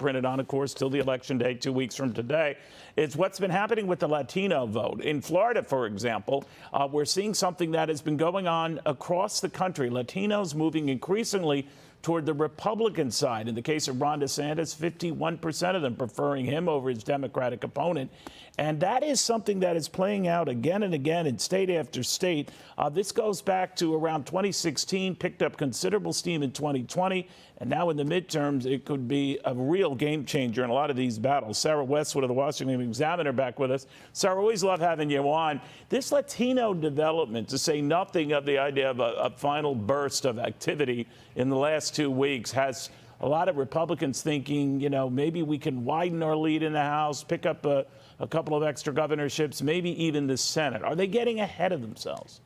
printed on, of course, till the election day, 2 weeks from today. It's what's been happening with the Latino vote. In Florida, for example, we're seeing something that has been going on across the country. Latinos moving increasingly toward the Republican side. In the case of Ron DeSantis, 51% of them preferring him over his Democratic opponent. And that is something that is playing out again and again in state after state. This goes back to around 2016, picked up considerable steam in 2020. And now in the midterms, it could be a real game changer in a lot of these battles. Sarah Westwood of the Washington Examiner back with us. Sarah, always love having you on. This Latino development, to say nothing of the idea of a final burst of activity in the last 2 weeks, has a lot of Republicans thinking, you know, maybe we can widen our lead in the House, pick up a couple of extra governorships, maybe even the Senate. Are they getting ahead of themselves?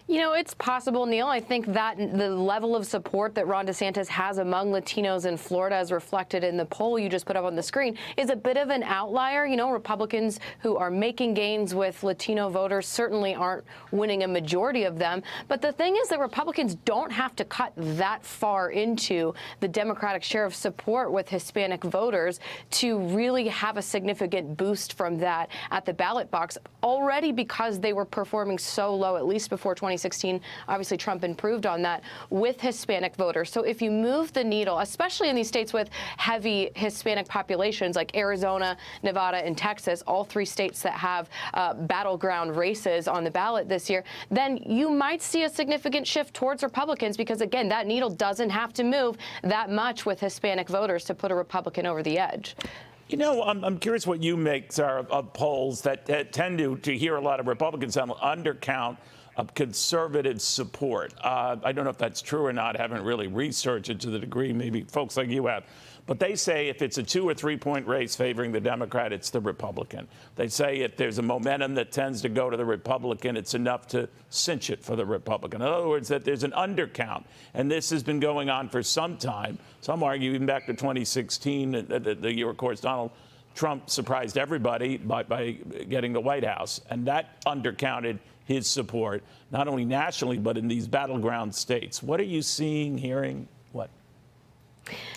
You know, it's possible, Neil. I think that the level of support that Ron DeSantis has among Latinos in Florida, as reflected in the poll you just put up on the screen, is a bit of an outlier. You know, Republicans who are making gains with Latino voters certainly aren't winning a majority of them. But the thing is that Republicans don't have to cut that far into the Democratic share of support with Hispanic voters to really have a significant boost from that at the ballot box already, because they were performing so low, at least before 2016. Obviously, Trump improved on that with Hispanic voters. So if you move the needle, especially in these states with heavy Hispanic populations like Arizona, Nevada, and Texas, all 3 states that have battleground races on the ballot this year, then you might see a significant shift towards Republicans, because, again, that needle doesn't have to move that much with Hispanic voters to put a Republican over the edge. You know, I'm curious what you make, Sarah, of polls that tend to hear a lot of Republicans on undercount of conservative support. I don't know if that's true or not. I haven't really researched it to the degree maybe folks like you have. But they say if it's a 2 or 3 point race favoring the Democrat, it's the Republican. They say if there's a momentum that tends to go to the Republican, it's enough to cinch it for the Republican. In other words, that there's an undercount. And this has been going on for some time. Some argue even back to 2016, the year, of course, Donald Trump surprised everybody by getting the White House. And that undercounted his support, not only nationally, but in these battleground states. What are you seeing, hearing? What?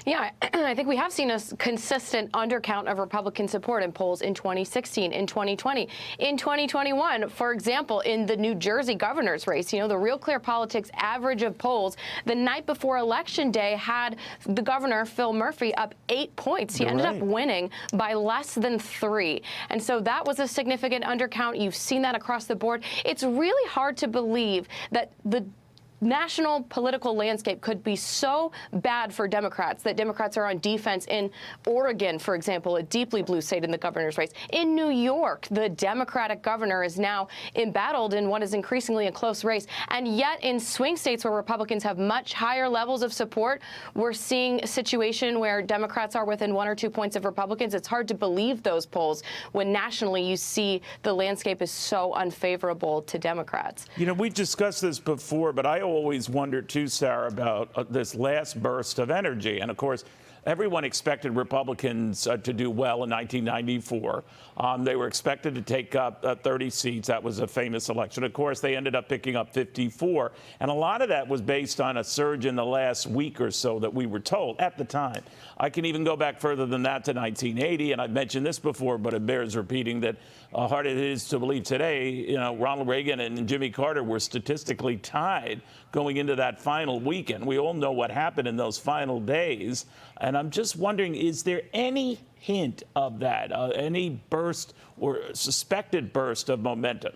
Yeah, I think we have seen a consistent undercount of Republican support in polls in 2016, in 2020, in 2021. For example, in the New Jersey governor's race, you know, the Real Clear Politics average of polls the night before Election Day had the governor, Phil Murphy, up 8 points. He ended up winning by less than 3. And so that was a significant undercount. You've seen that across the board. It's really hard to believe that the national political landscape could be so bad for Democrats that Democrats are on defense in Oregon, for example, a deeply blue state in the governor's race. In New York, the Democratic governor is now embattled in what is increasingly a close race. And yet in swing states where Republicans have much higher levels of support, we're seeing a situation where Democrats are within 1 or 2 points of Republicans. It's hard to believe those polls when nationally you see the landscape is so unfavorable to Democrats. You know, we've discussed this before, but I always wondered, too, Sarah, about this last burst of energy. And, of course, everyone expected Republicans to do well in 1994. They were expected to take up 30 seats. That was a famous election. Of course, they ended up picking up 54. And a lot of that was based on a surge in the last week or so that we were told at the time. I can even go back further than that to 1980. And I've mentioned this before, but it bears repeating that hard it is to believe today, you know, Ronald Reagan and Jimmy Carter were statistically tied going into that final weekend. We all know what happened in those final days. And I'm just wondering, is there any hint of that, any burst or suspected burst of momentum?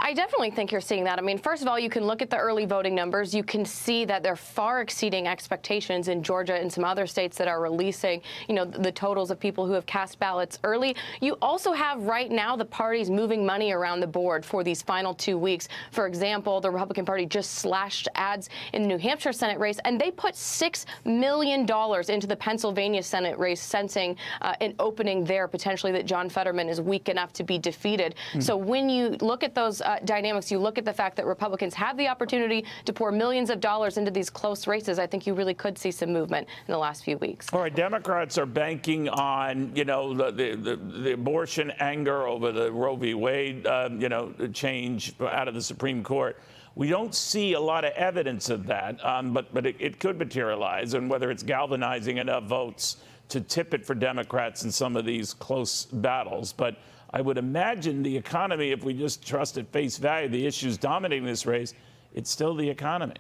I definitely think you're seeing that. I mean, first of all, you can look at the early voting numbers. You can see that they're far exceeding expectations in Georgia and some other states that are releasing, you know, the totals of people who have cast ballots early. You also have right now the parties moving money around the board for these final 2 weeks. For example, the Republican Party just slashed ads in the New Hampshire Senate race, and they put $6 million into the Pennsylvania Senate race, sensing an opening there potentially that John Fetterman is weak enough to be defeated. So when you look at those dynamics, you look at the fact that Republicans have the opportunity to pour millions of dollars into these close races, I think you really could see some movement in the last few weeks. All right, Democrats are banking on, you know, the abortion anger over the Roe v. Wade, you know, change out of the Supreme Court. We don't see a lot of evidence of that, but it could materialize, and whether it's galvanizing enough votes to tip it for Democrats in some of these close battles. But I would imagine the economy, if we just trust at face value the issues dominating this race, it's still the economy.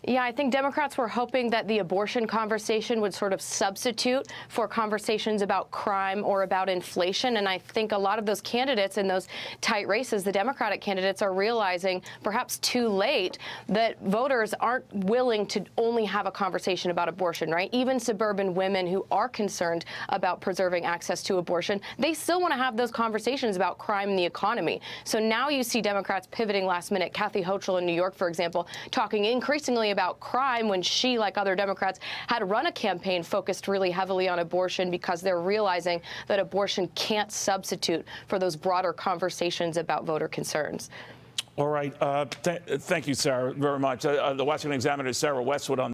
Yeah, I think Democrats were hoping that the abortion conversation would sort of substitute for conversations about crime or about inflation. And I think a lot of those candidates in those tight races, the Democratic candidates, are realizing, perhaps too late, that voters aren't willing to only have a conversation about abortion, right? Even suburban women who are concerned about preserving access to abortion, they still want to have those conversations about crime and the economy. So now you see Democrats pivoting last minute. Kathy Hochul in New York, for example, talking increasingly about crime when she, like other Democrats, had run a campaign focused really heavily on abortion because they're realizing that abortion can't substitute for those broader conversations about voter concerns. All right. Thank you, Sarah, very much. The Washington Examiner's Sarah Westwood on